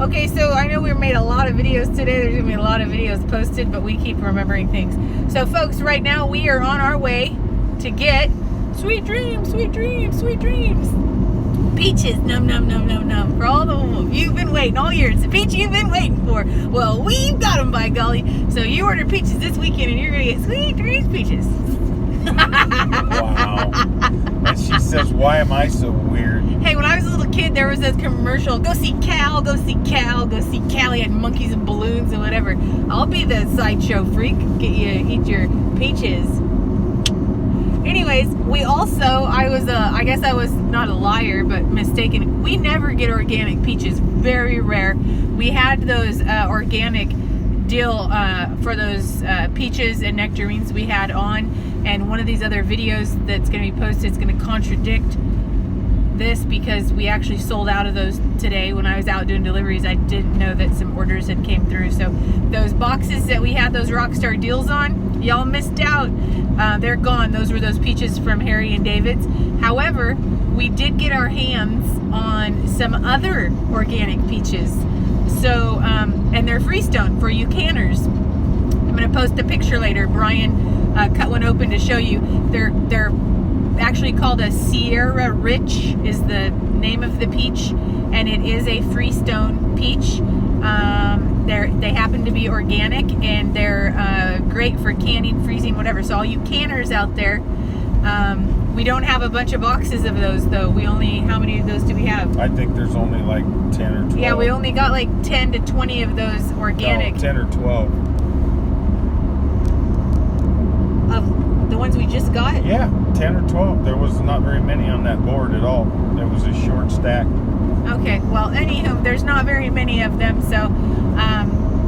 Okay, so I know we made a lot of videos today. There's going to be a lot of videos posted, but we keep remembering things. So, folks, right now we are on our way to get sweet dreams, sweet dreams, sweet dreams. Peaches, num, num, num, num, num. For all the you've been waiting all year. It's the peach you've been waiting for. Well, we've got them, by golly. So you ordered peaches this weekend, and you're going to get sweet dreams peaches. Wow. And she says, why am I so weird? Hey, when I was a little kid, there was this commercial, go see Cal, go see Cal, go see Cal. He had monkeys and balloons and whatever. I'll be the sideshow freak, get you eat your peaches. Anyways, we also, I guess I was not a liar, but mistaken. We never get organic peaches, very rare. We had those organic deal for those peaches and nectarines we had on, and one of these other videos that's going to be posted is going to contradict this because we actually sold out of those today. When I was out doing deliveries, I didn't know that some orders had came through. So those boxes that we had those Rockstar deals on, y'all missed out. They're gone. Those were those peaches from Harry and David's. However, we did get our hands on some other organic peaches. So, and they're Freestone for you canners. I'm going to post a picture later. Brian cut one open to show you. They're actually called a Sierra Rich is the name of the peach, and it is a Freestone peach. They happen to be organic, and they're great for canning, freezing, whatever. So all you canners out there, we don't have a bunch of boxes of those though. We only, how many of those do we have? I think there's only like 10 or 12. Yeah, we only got like 10 to 20 of those organic. No, 10 or 12. Of the ones we just got? Yeah, 10 or 12. There was not very many on that board at all. It was a short stack. Okay, well, anywho, there's not very many of them, so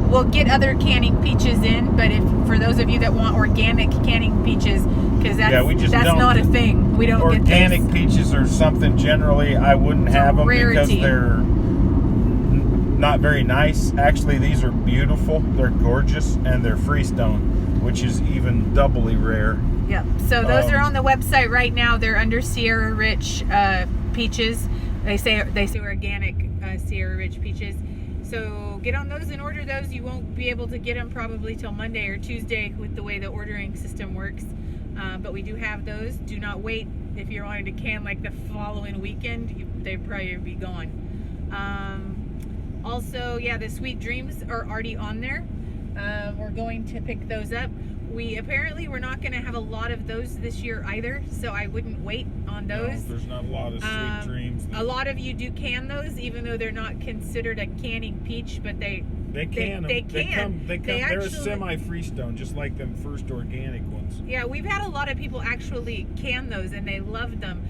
we'll get other canning peaches in, but if for those of you that want organic canning peaches, because that's not a thing. We don't organic get those. Peaches or something generally, I wouldn't have them because they're not very nice. Actually, these are beautiful. They're gorgeous, and they're Freestone, which is even doubly rare. Yep. So those are on the website right now. They're under Sierra Rich peaches. They say organic Sierra Rich peaches. So get on those and order those. You won't be able to get them probably till Monday or Tuesday with the way the ordering system works. But we do have those. Do not wait. If you're wanting to can like the following weekend, they'd probably be gone. Also, yeah, the Sweet Dreams are already on there. We're going to pick those up. We're not going to have a lot of those this year either, so I wouldn't wait on those. No, there's not a lot of Sweet Dreams. A lot of you do can those, even though they're not considered a canning peach, but they can. They're a semi-Freestone, just like them first organic ones. Yeah, we've had a lot of people actually can those, and they loved them.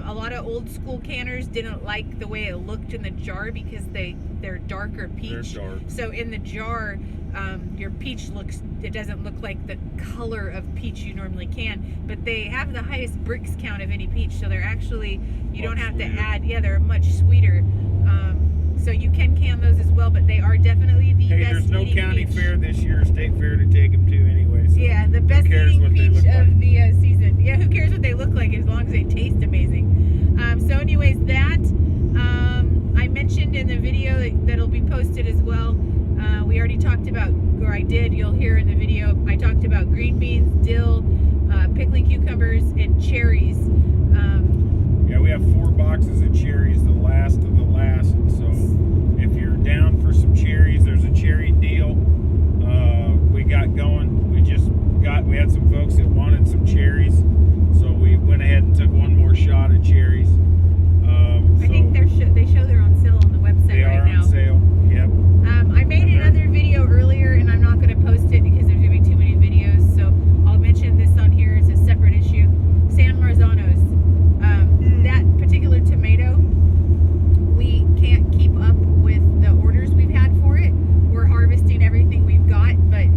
A lot of old school canners didn't like the way it looked in the jar because they're darker peach. They're dark. So in the jar, your peach it doesn't look like the color of peach you normally can, but they have the highest Brix count of any peach, so they're actually, you don't have to add, they're much sweeter. So you can those as well, but they are definitely the best eating there's no county peach. fair this year, state fair to take them to anyway. So yeah, the best eating peach of like? the season. Yeah, who cares what they look like as long as they taste amazing. So anyways, that I mentioned in the video that'll be posted as well. We already talked about, or I did, you'll hear in the video, I talked about green beans, dill, pickling cucumbers, and cherries. Yeah, we have 4 boxes of cherries, the last of the last. So if you're down for some cherries, there's a cherry deal we got going. We had some folks that wanted some cherries, so we went ahead and took one more shot of cherries. I think they show they're on sale on the website right now. They are on sale, yep. I made another video earlier, and I'm not going to post it because there's going to be too many videos, so I'll mention this on here as a separate issue. San Marzanos. That particular tomato, we can't keep up with the orders we've had for it. We're harvesting everything we've got, but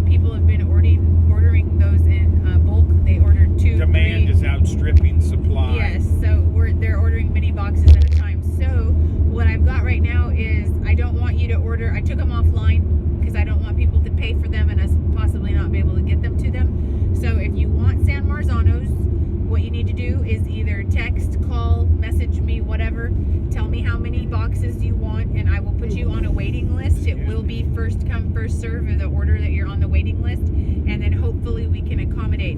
people have been ordering those in bulk. They ordered 2, Demand 3. is outstripping supply. Yes, so they're ordering many boxes at a time. So what I've got right now is, I don't want you to order. I took them offline because I don't want people to pay for them and us possibly not be able to get them to them. So if you want San Marzanos, what you need to do is either text, call message me, whatever. Tell me how many boxes you want, and I will put you on a waiting list. It will be first come, first serve in the order that you're on the waiting list, and then hopefully we can accommodate.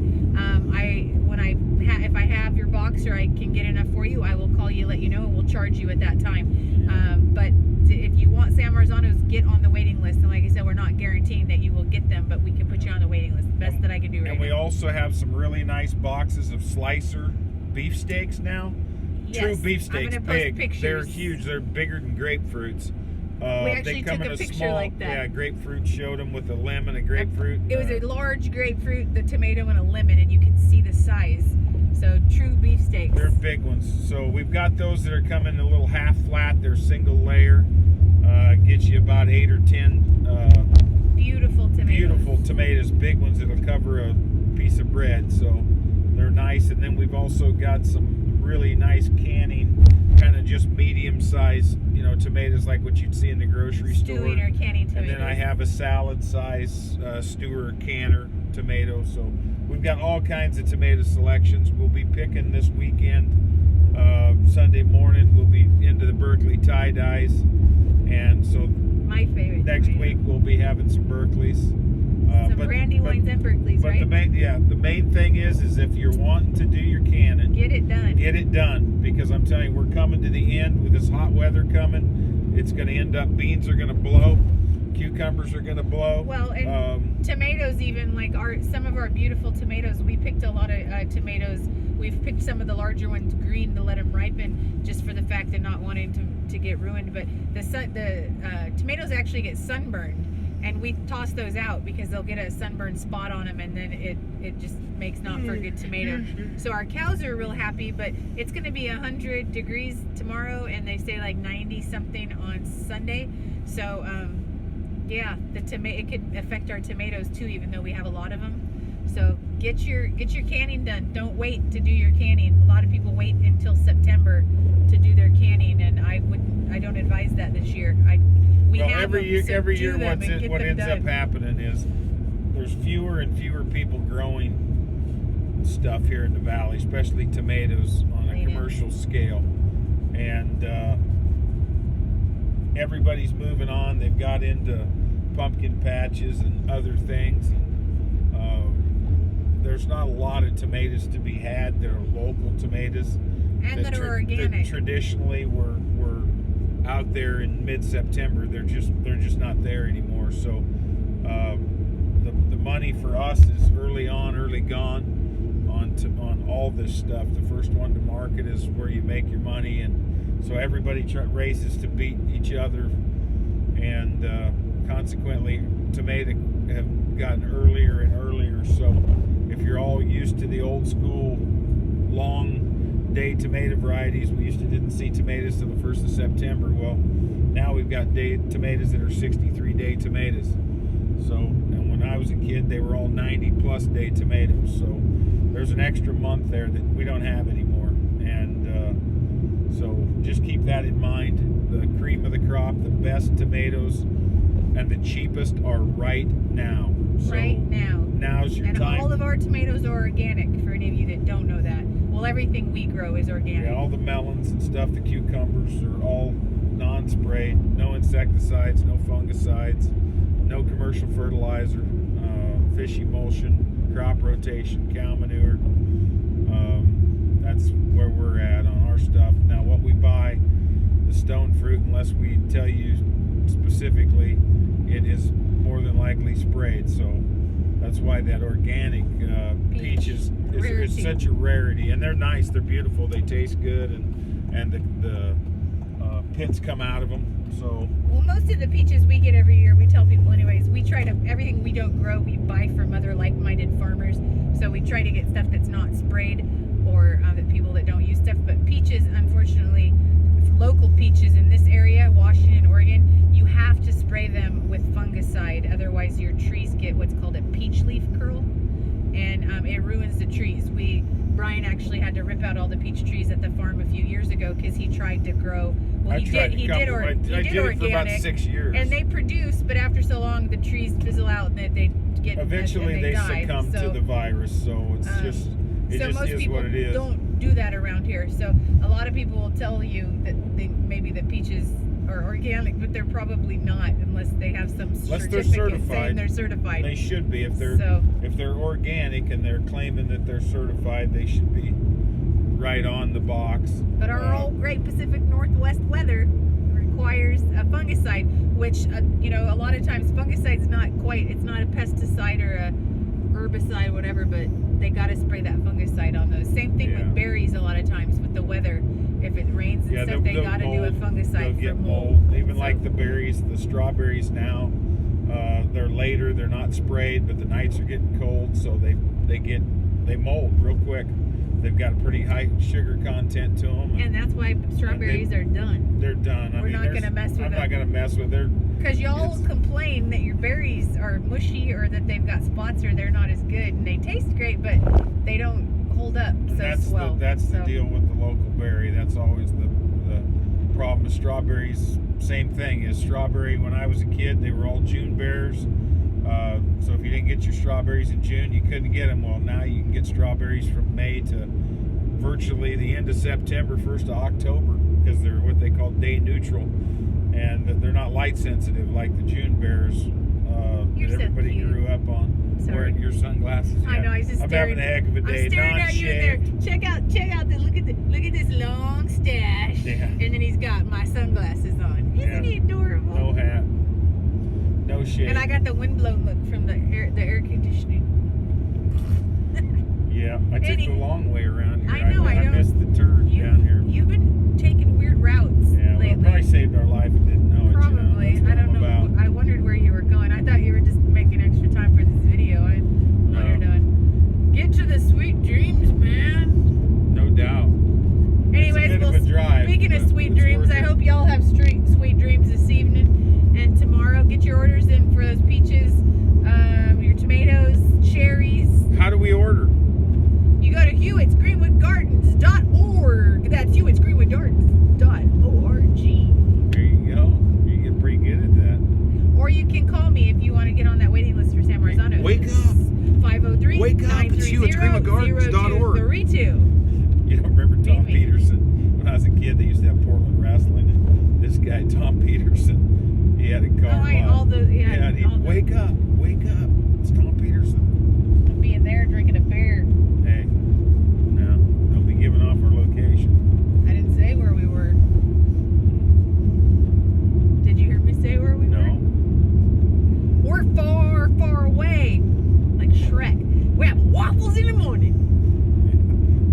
If I have your box or I can get enough for you, I will call you, let you know, and we'll charge you at that time. But if you want San Marzanos, get on the waiting list. And like I said, we're not guaranteeing that you will get them, but we can put you on the waiting list. Best that I can do right now. And we also have some really nice boxes of slicer beefsteaks now. Yes, True beefsteaks, I'm gonna post big. pictures. They're huge. They're bigger than grapefruits. We actually they come took in a picture small, like that. Yeah, grapefruit. Showed them with a lemon, a grapefruit. It was a large grapefruit, the tomato, and a lemon, and you can see the size. So true beefsteaks. They're big ones. So we've got those that are coming a little half flat. They're single layer. Gets you about 8 or 10. Beautiful tomatoes. Beautiful tomatoes, big ones that'll cover a piece of bread. So they're nice. And then we've also got some really nice canning, kind of just medium size, tomatoes like what you'd see in the grocery store. Stewing or canning tomatoes. And then I have a salad size stewer canner tomato. So we've got all kinds of tomato selections. We'll be picking this weekend. Sunday morning we'll be into the Berkeley tie-dyes, and so my favorite next tomato. week we'll be having some Berkeleys. Some Brandywines and Berkeleys, but right? the main thing is if you're wanting to do your canning, get it done. Get it done, because I'm telling you, we're coming to the end with this hot weather coming. It's going to end up, beans are going to blow, cucumbers are going to blow. Well, and tomatoes, even like some of our beautiful tomatoes, we picked a lot of tomatoes. We've picked some of the larger ones green to let them ripen, just for the fact of not wanting to get ruined. But the tomatoes actually get sunburned, and we toss those out because they'll get a sunburned spot on them, and then it just makes not for a good tomato. So our cows are real happy, but it's going to be 100 degrees tomorrow, and they say like 90 something on Sunday. So yeah, it could affect our tomatoes too, even though we have a lot of them. So get your canning done. Don't wait to do your canning. A lot of people wait until September to do their canning, and I don't advise that this year. Every year what ends up happening is there's fewer and fewer people growing stuff here in the valley, especially tomatoes on a commercial scale, and everybody's moving on. They've got into pumpkin patches and other things. There's not a lot of tomatoes to be had. They're local tomatoes and that are organic. That traditionally were out there in mid-September. They're just not there anymore. So the money for us is early gone on all this stuff. The first one to market is where you make your money, and so everybody races to beat each other, and consequently tomato have gotten earlier and earlier. So if you're all used to the old school long day tomato varieties, we didn't see tomatoes till the 1st of September. Well, now we've got tomatoes that are 63-day tomatoes. So, and when I was a kid, they were all 90-plus day tomatoes. So there's an extra month there that we don't have anymore. And so just keep that in mind. The cream of the crop, the best tomatoes, and the cheapest are right now. So right now. Now's your time. And all of our tomatoes are organic, for any of you that don't know that. Well, everything we grow is organic. Yeah, all the melons and stuff, the cucumbers are all non-sprayed, no insecticides, no fungicides, no commercial fertilizer, fish emulsion, crop rotation, cow manure. That's where we're at on our stuff. Now, what we buy, the stone fruit, unless we tell you specifically, it is more than likely sprayed. So that's why that organic peach is such a rarity. And they're nice, they're beautiful, they taste good, and the pits come out of them. So well, most of the peaches we get every year, we tell people anyways, we try to, everything we don't grow, we buy from other like-minded farmers. So we try to get stuff that's not sprayed, or that people that don't use stuff. But peaches, unfortunately, local peaches in this area, Washington, Oregon, you have to spray them with fungicide, otherwise your trees get what's called a peach leaf curl, and it ruins the trees. Brian actually had to rip out all the peach trees at the farm a few years ago because he tried to grow. Well, he did organic it for about 6 years, and they produce, but after so long, the trees fizzle out and they get eventually and they die. succumb to the virus. So it's just most is people what it is. don't do that around here. So a lot of people will tell you that maybe the peaches are organic, but they're probably not unless they have some Unless they're certificate saying certified. they're certified. They should be. If they're organic and they're claiming that they're certified, they should be right on the box. But our old Great Pacific Northwest weather requires a fungicide, which a lot of times fungicide's it's not a pesticide or a herbicide or whatever, but they got to spray that fungicide on those. Same thing with berries a lot of times with the weather. If it rains and stuff, they got to do a fungicide They'll for get mold. Even like the berries, the strawberries now, they're later, they're not sprayed, but the nights are getting cold, so they mold real quick. They've got a pretty high sugar content to them. And that's why strawberries are done. They're done. We're not going to mess with them. I'm not going to mess with them. Because y'all complain that your berries are mushy or that they've got spots or they're not as good. And they taste great, but they don't hold up well. That's the deal with the local berry. That's always the problem with strawberries. Same thing is strawberry. When I was a kid, they were all June bears. So if you didn't get your strawberries in June, you couldn't get them. Well, now you can get strawberries from May to virtually the end of September, 1st of October, because they're what they call day neutral, and they're not light sensitive like the June bears that everybody grew up on. Wearing your sunglasses. I know. I'm having a heck of a day. I'm staring at you in there. Check out look at this long stash. Yeah. And then he's got my sunglasses on. Isn't he adorable? No hat. No shade. And I got the windblown look from the air conditioning. Yeah, I took the long way around here. I know. I missed the turn down here. You've been taking weird routes lately. Well, probably saved our life and didn't know it. Probably. I don't know. I wondered where you were going. I thought you were just making extra time for this video. While you're done. Get to the sweet dreams, man. No doubt. Anyways, speaking of sweet dreams, I hope y'all have sweet dreams this evening and tomorrow. Get your orders in for those peaches, your tomatoes, cherries. How do we order? You go to HewittsGreenwoodGardens.org. That's HewittsGreenwoodGardens.org. There you go. You get pretty good at that. Or you can call me if you want to get on that waiting list for San Marzano. Wake up. 503 Wake up. It's HewittsGreenwoodGardens.org. You don't remember Tom Peterson? When I was a kid, they used to have Portland wrestling. And this guy, Tom Peterson, he had a car. Wake up. It's Tom Peterson. Being there drinking a beer. Hey, no, don't be giving off our location. I didn't say where we were. Did you hear me say where we were? No. We're far, far away. Like Shrek. We have waffles in the morning.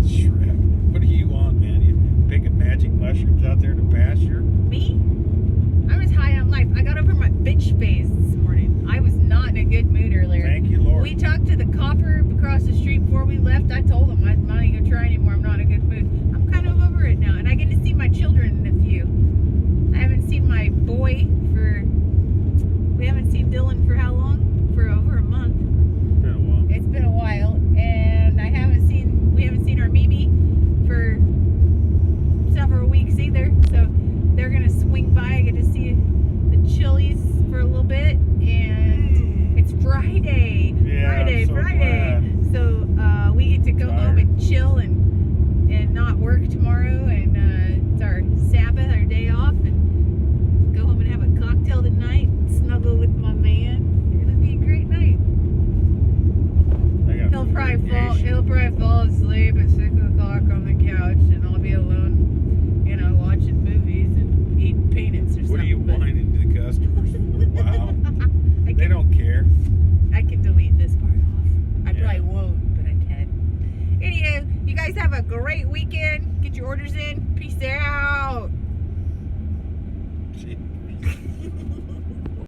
Shrek. What are you on, man? You picking magic mushrooms out there in the pasture? Me? I was high on life. I got over my bitch phase this morning. I was not in a good mood earlier. Thank you, Lord. We talked to the copper across the street before we left. I told him I'm not even going to try anymore. I'm not in a good mood. I'm kind of over it now. And I get to see my children in a few. I haven't seen my boy we haven't seen Dylan for how long? For over a month. It's been a while. And we haven't seen our Mimi for several weeks either. So they're going to swing by. I get to see the Chili's for a little bit. And it's Friday. Yeah, Friday. So we get to go home and chill and not work tomorrow. And it's our Sabbath, our day off. And go home and have a cocktail tonight. Snuggle with my man. It'll be a great night. He'll probably fall asleep at 6 o'clock on the couch, and I'll be alone, watching movies and eating peanuts or something. What are you whining to the customers? Wow. They don't care. I can delete this part off. I probably won't, but I can. Anyhow, you guys have a great weekend. Get your orders in. Peace out.